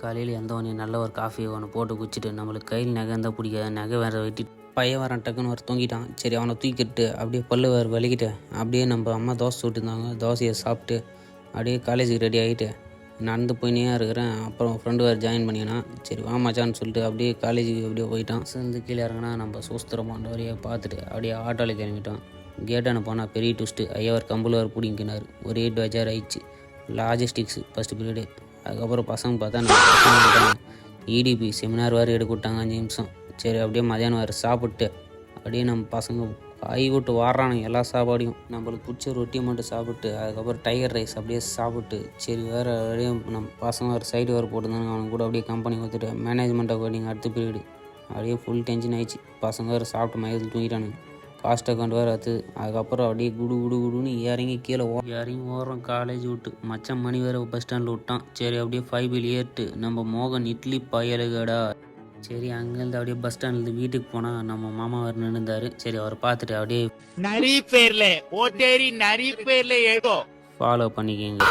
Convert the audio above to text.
காலையில் எந்தவொன்னே நல்ல ஒரு காஃபி ஒன்று போட்டு குடிச்சிட்டு நம்மளுக்கு கையில் நகை இருந்தால் பிடிக்காது, நகை வேறு வெட்டிட்டு பையன் வரான், டக்குன்னு ஒரு தூங்கிட்டான். சரி அவனை தூக்கிட்டு அப்படியே பல்லு வேறு வலிக்கிட்டு அப்படியே நம்ம அம்மா தோசை சுட்டுருந்தாங்க, தோசையை சாப்பிட்டு அப்படியே காலேஜுக்கு ரெடி ஆகிட்டு நடந்து போயினே இருக்கிறேன். அப்புறம் ஃப்ரெண்டு வேறு ஜாயின் பண்ணிக்கினான். சரி வா மச்சான்னு சொல்லிட்டு அப்படியே காலேஜுக்கு அப்படியே போயிட்டான். சேர்ந்து கீழே இறங்கினா நம்ம சூஸ்திரமான வழியாக பார்த்துட்டு அப்படியே ஆட்டோவில் கிளம்பிட்டோம். கேட்டான போனால் பெரிய ட்விஸ்ட்டு, ஐயாவர் கம்பல் வேறு பிடிங்கினார். ஒரே பஜார் ஆயிடுச்சு. Logistics first period. அதுக்கப்புறம் பசங்க பார்த்தா நம்ம இடிபி செமினார் வேறு எடுக்க விட்டாங்க 5 நிமிஷம். சரி அப்படியே மதியானம் வேறு சாப்பிட்டு அப்படியே நம்ம பசங்க காய் விட்டு வாடுறானுங்க எல்லா சாப்பாடையும். நம்மளுக்கு பிடிச்ச ரொட்டியை மட்டும் சாப்பிட்டு அதுக்கப்புறம் டைகர் ரைஸ் அப்படியே சாப்பிட்டு சரி வேறு அப்படியே நம்ம பசங்க வேறு சைடு வேறு போட்டுருந்தாங்க. அவனுக்கு கூட அப்படியே கம்பெனி கொடுத்துட்டு மேனேஜ்மெண்ட் அக்கௌண்டிங் அடுத்த பீரியடு. அப்படியே ஃபுல் டென்ஷன் ஆயிடுச்சு. பசங்க வேறு சாப்பிட்டு மயத்தில் தூங்கிட்டானுங்க. காஸ்ட் அக்கௌண்ட் வேறு ஆச்சு. அதுக்கப்புறம் அப்படியே குடுன்னு இறங்கி கீழே இறங்கி ஓடுறோம் காலேஜ் விட்டு. மச்சான் மணி வேறு பஸ் ஸ்டாண்டில் விட்டான். சரி அப்படியே 5 பில் ஏறிட்டு நம்ம மோகன் இட்லி பயலுகடா. சரி அங்கேருந்து அப்படியே பஸ் ஸ்டாண்ட்லேருந்து வீட்டுக்கு போனால் நம்ம மாமா வேறு நின்றுந்தார். சரி அவரை பார்த்துட்டு அப்படியே நிறைய பேர்ல ஓட்டேரி நிறைய பேர்ல ஏதோ ஃபாலோ பண்ணிக்கோங்க.